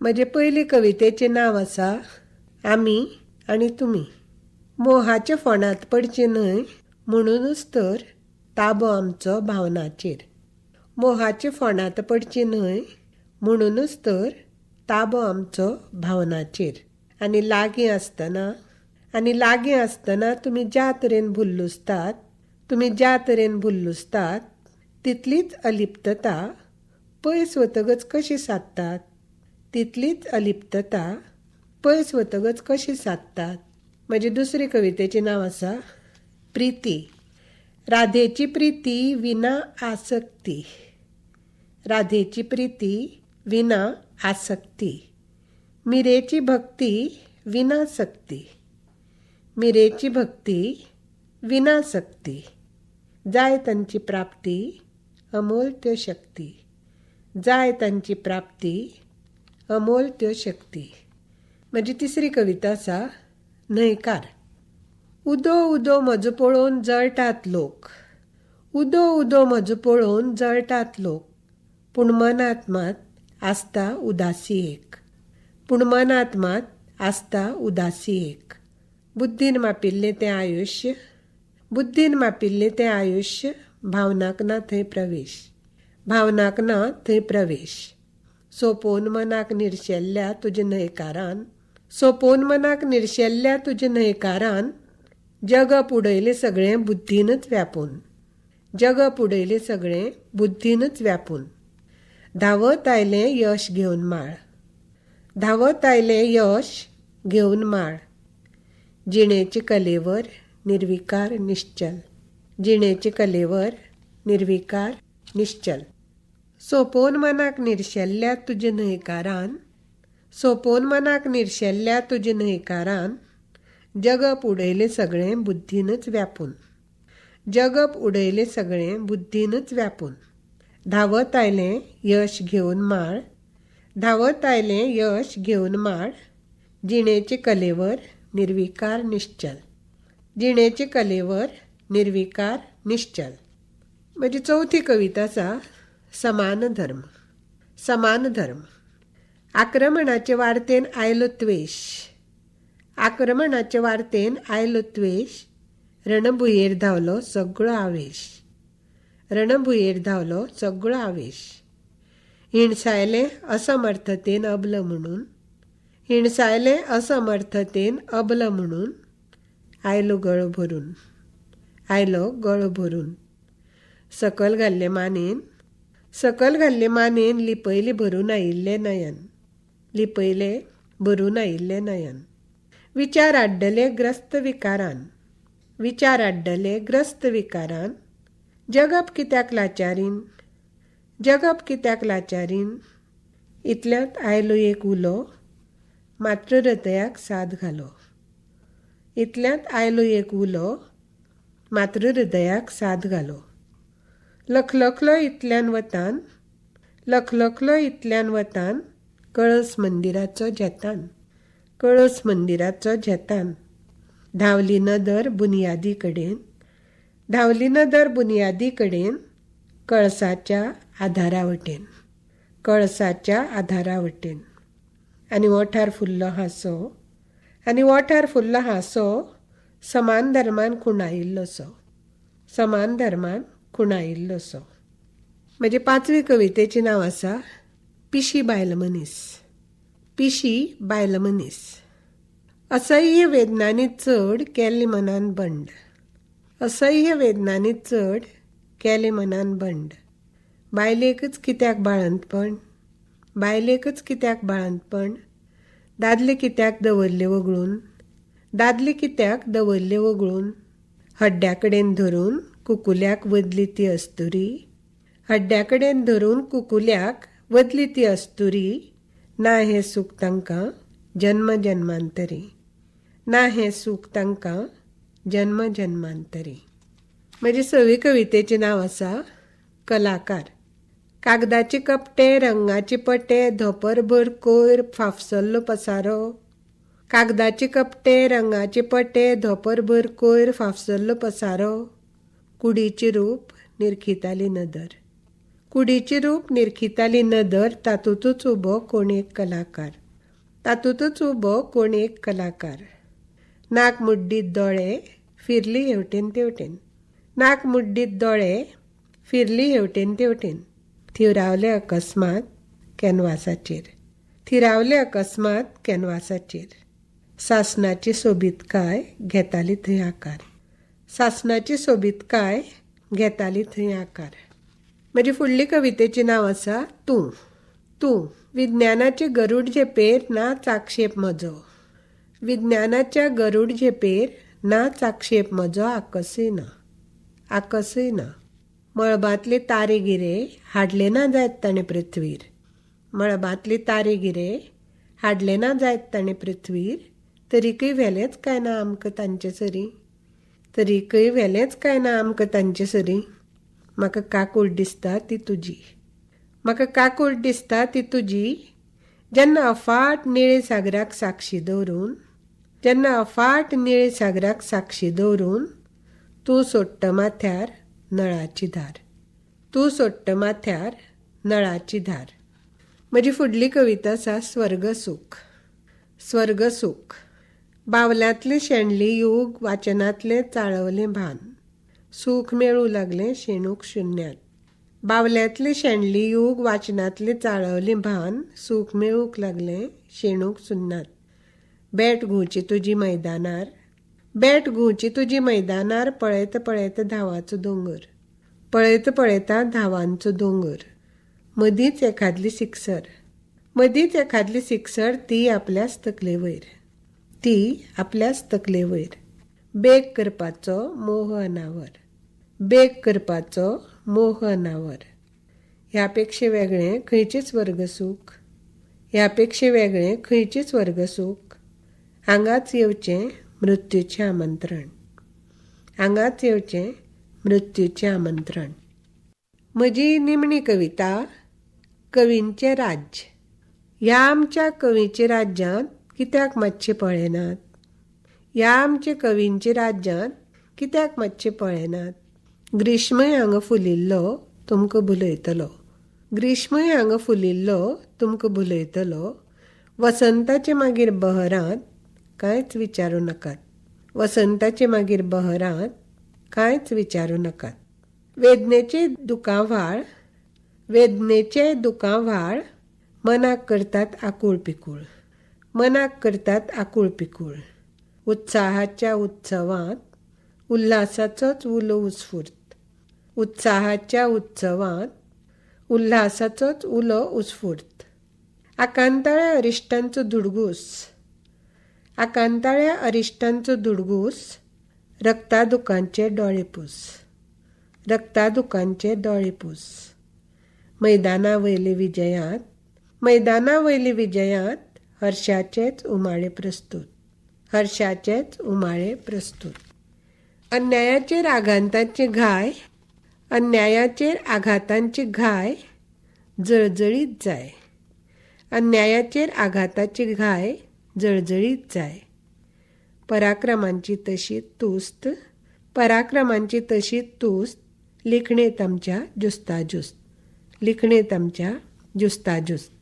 म्हजे पयली कवितेचें नांव आसा आमी आनी तुमी. मोहाच्या फोंडांत पडचे न्हय म्हणूनच तर ताबो आमचो भावनाचेर. मोहाच्या फोंडांत पडचे न्हय म्हणूनच तर ताबो आमचो भावनाचेर. आनी लागीं आसतना तुमी ज्या तरेन भुल्लुसतात तितलीच अलिप्तता पयस वतगच कशी सादतात. म्हजे दुसरे कवितेचें नांव आसा प्रिती. राधेची प्रिती विना आसक्ती. मिरेची भक्ती विना सक्ती. जाय तांची प्राप्ती अमोल त्यो शक्ती. म्हजी तिसरी कविता आसा न्हयकार. उदो उदो म्हजो पळोवन जळटात लोक. पूण मनांत मात आसता उदासी एक. बुद्धीन मापिल्लें तें आयुश्य भावनाक ना थंय प्रवेश. सोपोवन मनाक निर्शेल्ल्या तुजे न्हयकारान जगप उडयलें सगळें बुद्धीनच व्यापून. धांवत आयलें यश घेवन माळ. जिणेचे कलेवर निर्विकार निश्चल. सोपोवन मनाक निर्शेल्ल्या तुजे न्हयकारान जगप उडयलें सगळें बुद्धीनच व्यापून. धांवत आयलें यश घेवन माळ. जिणेचे कलेवर निर्विकार निश्चल. म्हजी चवथी कविता आसा समान धर्म. आक्रमणाचे वार्तेन आयलो त्वेश. रणभुयेर धांवलो सगळो आवेश. हिणसायलें असमर्थतेन अबल म्हणून आयलो गळो भरून. सकल घाल्ले मानेन लिपयले भरून आयिल्ले नयन. विचार आड्डले ग्रस्त विकारान. जगप कित्याक लाचारीन. इतल्यांत आयलो एक उलो मात्र हृदयाक साद घालो. लखलखलो इतल्यान वतान कळस मंदिराचो जेतान. धांवली नदर बुनियादी कडेन कळसाच्या आधारावटेन. आनी ओठार फुल्लो हांसो समान धर्मान खुणायिल्लोसो. म्हजे पांचवी कवितेचें नांव आसा पिशी बायल मनीस. असह्य वेदनांनी चड केलें मनान बंड. बायलेकच कित्याक बाळंतपण. दादले कित्याक दवरले वगळून. हड्ड्याकडेन धरून कुकुल्याक वदली ती अस्तुरी. ना हें सूख तांकां जन्म जन्मांतरी. म्हजे सवे कवितेचें नांव आसा कलाकार. कागदाचे कपटे रंगाचे पटे धोपरभर कोयर फाफसल्लो पसारो. कुडीचे रूप निरखिताली कुडीची रूप निरखिताली नदर, तातूंतच उबो कोण एक कलाकार. तातूंतच उबो कोण एक कलाकार. नाक मुड्डीत दोळे, फिरली हेवटेन तेवटेन. नाक मुड्डीत दोळे, फिरली हेवटेन तेवटेन. थिरावले अकस्मात कॅनवासाचेर. थिरावले अकस्मात कॅनवासाचेर. सासणाची सोबीतकाय घेताली थंय आकार. सासणाची सोबीतकाय घेताली थंय आकार. म्हजी फुडली कवितेचें नांव आसा तूं. तूं. विज्ञानाचे गरुड झेपेर नाच आक्षेप म्हजो. विज्ञानाच्या गरुड झेपेर नाच आक्षेप म्हजो आकसूय ना. आकसूय ना. मळबांतले तारे गिरे हाडले ना जायत ताणें पृथ्वीर. मळबांतले तारे गिरे हाडले ना जायत ताणें पृथ्वीर. तरीकय व्हेलेंच काय ना आमकां तांचे सरी. तरीकय व्हेलेंच काय ना आमकां तांचे सरी. म्हाका काकूट दिसता ती तुजी. म्हाका काकूट दिसता ती तुजी. जेन्ना अफाट निळे सागराक साक्षी दवरून, जेन्ना अफाट निळे सागराक साक्षी दवरून तूं सोडटा माथ्यार नळाची धार. तूं सोडटा माथ्यार नळाची धार. म्हजी फुडली कविता आसा स्वर्गसूख. स्वर्गसूख. बावल्यांतलें शेणली यूग, वाचनांतलें चाळवलें भान. सूख मेळूं लागलें शेणूक शुन्यांत. बावल्यांतलें शेणली यूग, वाचनांतलें चाळवलें भान. सूख मेळूंक लागलें शेणूक शुन्यांत. बॅट घुंवची तुजी मैदानार. बॅट घुंवची तुजी मैदानार. पळयता पळयता धावांचो दोंगर. पळयता पळयता धावांचो दोंगर. मदींच एखादली सिक्सर. मदींच एखादली सिक्सर. ती आपल्याच तकले वयर. ती आपल्याच तकले वयर. बेग करपाचो मोह अनावर. बेग करपाचो मोह अनावर. ह्या पेक्षा वेगळें खंयचेंच वर्गसूख. ह्या पेक्षा वेगळें खंयचेंच वर्गसूख. हांगाच येवचें मृत्यूचें आमंत्रण. हांगाच येवचें मृत्यूचें आमंत्रण. म्हजी निमणी कविता कवींचें राज्य. ह्या आमच्या कवींच्या राज्यांत कित्याक मातशें पळयनात. ह्या आमच्या कवींच्या राज्यांत कित्याक मातशें पळयनात. ग्रीष्मय हांगा फुलिल्लो तुमकां भुलयतलो. ग्रीष्मय हांगा फुलिल्लो तुमकां भुलयतलो. वसंताचे मागीर बहरांत कांयच विचारूं नाकात. वसंताचे मागीर बहरांत कांयच विचारूं नाकात. वेदनेचे दुकां व्हाळ. वेदनेचे दुकां व्हाळ. मनाक करतात आकूळ पिकूळ. मनाक करतात आकूळ पिकूळ. उत्साहाच्या उत्सवांत उल्हासाचोच उलो उत्स्फूर्त. उत्साहाच्या उत्सवांत उल्हासाचोच उलो उत्स्फूर्त. आकांताळ्या अरिश्टांचो धुडगूस. आकांताळ्या अरिश्टांचो धुडगूस. रक्तादुखांचे दोळेपूस. रक्तादुखांचे दोळेपूस. मैदाना वयले विजयांत. मैदाना वयले विजयांत हर्शाचेच उमाळे प्रस्तूत. हर्शाचेच उमाळे प्रस्तूत. अन्यायाचेर आघातांची घाय. अन्यायाचेर आघातांची घाय जळजळीत जाय. अन्यायाचेर आघाताची घाय जळजळीत जाय. पराक्रमांची तशी तुस्त. पराक्रमांची तशी तुस्त. लिखणेंत आमच्या जुस्ताजुस्त. लिखणेंत आमच्या जुस्ताजुस्त.